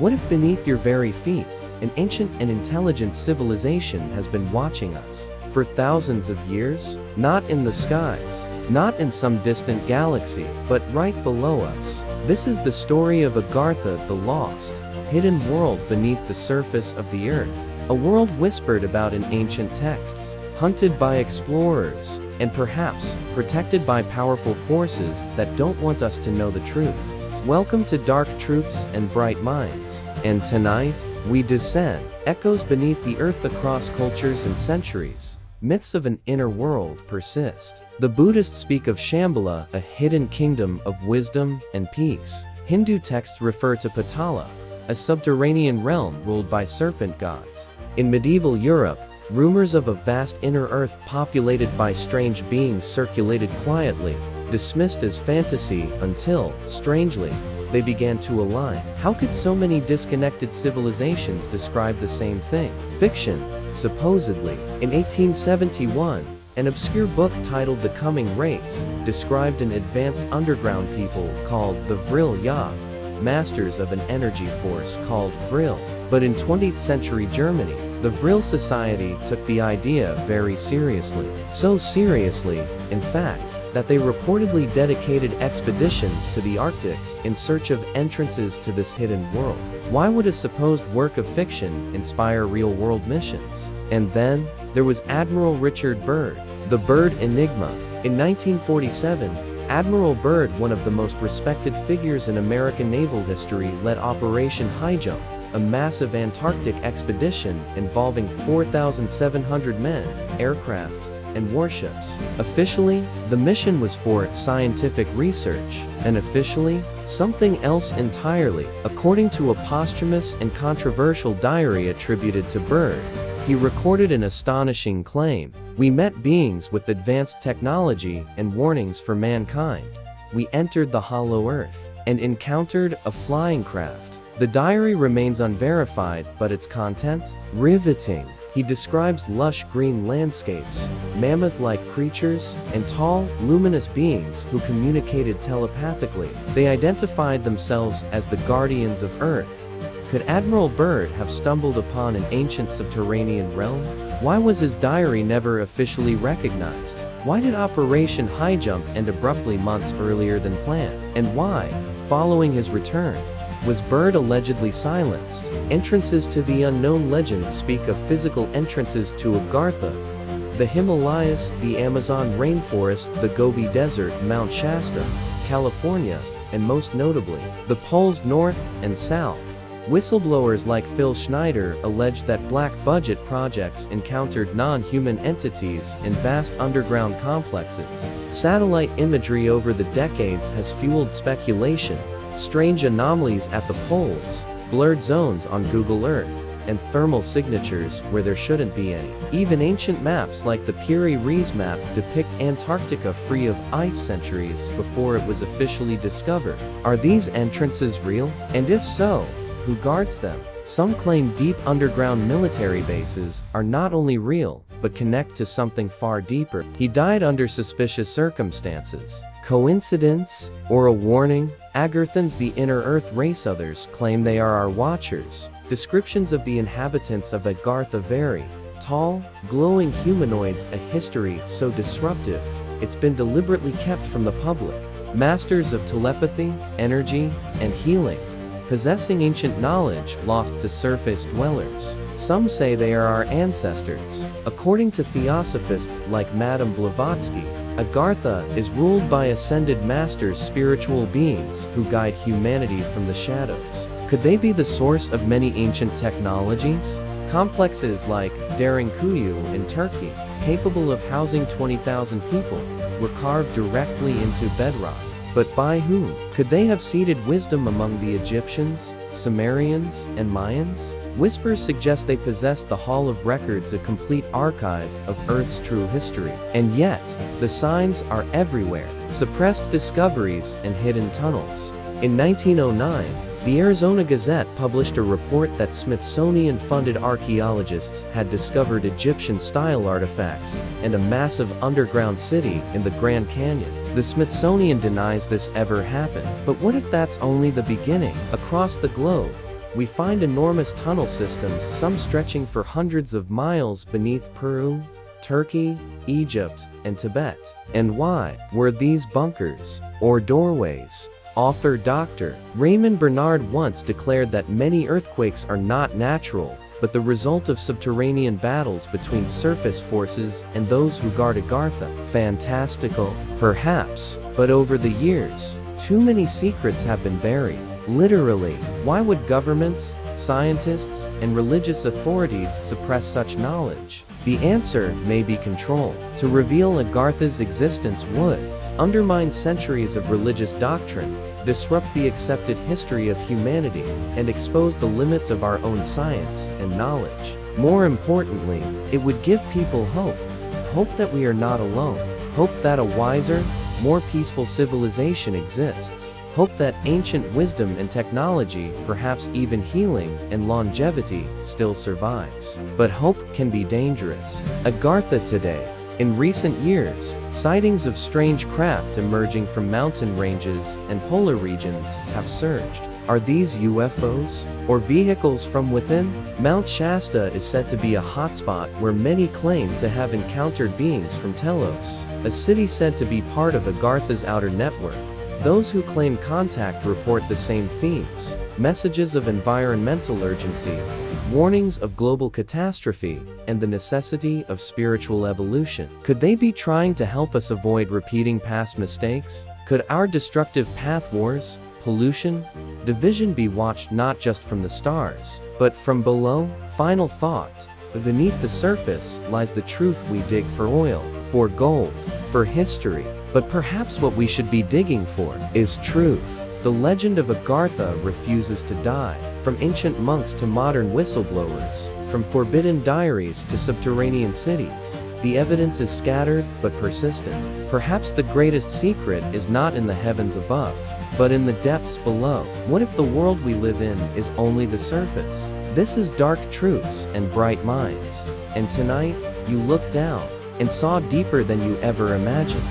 What if beneath your very feet, an ancient and intelligent civilization has been watching us for thousands of years? Not in the skies, not in some distant galaxy, but right below us. This is the story of Agartha, the lost, hidden world beneath the surface of the earth. A world whispered about in ancient texts, hunted by explorers, and perhaps protected by powerful forces that don't want us to know the truth. Welcome to Dark Truths and Bright Minds. And tonight, we descend echoes beneath the earth across cultures and centuries. Myths of an inner world persist. The Buddhists speak of Shambhala, a hidden kingdom of wisdom and peace. Hindu texts refer to Patala, a subterranean realm ruled by serpent gods. In medieval Europe, rumors of a vast inner earth populated by strange beings circulated quietly, dismissed as fantasy until, strangely, they began to align. How could so many disconnected civilizations describe the same thing? Fiction, supposedly. In 1871, an obscure book titled The Coming Race described an advanced underground people called the Vril Ya, masters of an energy force called Vril. But in 20th century Germany, the Vril Society took the idea very seriously. So seriously, in fact, that they reportedly dedicated expeditions to the Arctic in search of entrances to this hidden world. Why would a supposed work of fiction inspire real-world missions? And then, there was Admiral Richard Byrd, the Byrd Enigma. In 1947, Admiral Byrd, one of the most respected figures in American naval history, led Operation High Jump, a massive Antarctic expedition involving 4,700 men, aircraft, and warships. Officially, the mission was for scientific research, and officially, something else entirely. According to a posthumous and controversial diary attributed to Byrd, he recorded an astonishing claim: "We met beings with advanced technology and warnings for mankind. We entered the hollow earth and encountered a flying craft." The diary remains unverified, but its content? Riveting. He describes lush green landscapes, mammoth-like creatures, and tall, luminous beings who communicated telepathically. They identified themselves as the guardians of Earth. Could Admiral Byrd have stumbled upon an ancient subterranean realm? Why was his diary never officially recognized? Why did Operation High Jump end abruptly months earlier than planned? And why, following his return, was Byrd allegedly silenced? Entrances to the unknown. Legends speak of physical entrances to Agartha, the Himalayas, the Amazon rainforest, the Gobi Desert, Mount Shasta, California, and most notably, the poles north and south. Whistleblowers like Phil Schneider allege that black-budget projects encountered non-human entities in vast underground complexes. Satellite imagery over the decades has fueled speculation. Strange anomalies at the poles, blurred zones on Google Earth, and thermal signatures where there shouldn't be any. Even ancient maps like the Piri-Reis map depict Antarctica free of ice centuries before it was officially discovered. Are these entrances real? And if so, who guards them? Some claim deep underground military bases are not only real, but connect to something far deeper. He died under suspicious circumstances. Coincidence? Or a warning? Agarthans, the inner earth race. Others claim they are our watchers. Descriptions of the inhabitants of Agartha vary. Tall, glowing humanoids, a history so disruptive, it's been deliberately kept from the public. Masters of telepathy, energy, and healing, possessing ancient knowledge lost to surface dwellers. Some say they are our ancestors. According to theosophists like Madame Blavatsky, Agartha is ruled by ascended masters, spiritual beings who guide humanity from the shadows. Could they be the source of many ancient technologies? Complexes like Derinkuyu in Turkey, capable of housing 20,000 people, were carved directly into bedrock. But by whom? Could they have seeded wisdom among the Egyptians, Sumerians, and Mayans? Whispers suggest they possessed the Hall of Records, a complete archive of Earth's true history. And yet, the signs are everywhere: suppressed discoveries and hidden tunnels. In 1909, the Arizona Gazette published a report that Smithsonian-funded archaeologists had discovered Egyptian-style artifacts and a massive underground city in the Grand Canyon. The Smithsonian denies this ever happened. But what if that's only the beginning? Across the globe, we find enormous tunnel systems, some stretching for hundreds of miles beneath Peru, Turkey, Egypt, and Tibet. And why were these bunkers, or doorways? Author Dr. Raymond Bernard once declared that many earthquakes are not natural, but the result of subterranean battles between surface forces and those who guard Agartha. Fantastical? Perhaps, but over the years, too many secrets have been buried. Literally, why would governments, scientists, and religious authorities suppress such knowledge? The answer may be control. To reveal Agartha's existence would undermine centuries of religious doctrine, disrupt the accepted history of humanity, and expose the limits of our own science and knowledge. More importantly, it would give people hope. Hope that we are not alone. Hope that a wiser, more peaceful civilization exists. Hope that ancient wisdom and technology, perhaps even healing and longevity, still survives. But hope can be dangerous. Agartha today. In recent years, sightings of strange craft emerging from mountain ranges and polar regions have surged. Are these UFOs? Or vehicles from within? Mount Shasta is said to be a hotspot where many claim to have encountered beings from Telos, a city said to be part of Agartha's outer network. Those who claim contact report the same themes: messages of environmental urgency, warnings of global catastrophe, and the necessity of spiritual evolution. Could they be trying to help us avoid repeating past mistakes? Could our destructive path wars, pollution, division be watched not just from the stars, but from below? Final thought: beneath the surface lies the truth we dig for oil, for gold, for history. But perhaps what we should be digging for is truth. The legend of Agartha refuses to die. From ancient monks to modern whistleblowers, from forbidden diaries to subterranean cities, the evidence is scattered but persistent. Perhaps the greatest secret is not in the heavens above, but in the depths below. What if the world we live in is only the surface? This is Dark Truths and Bright Minds. And tonight, you looked down and saw deeper than you ever imagined.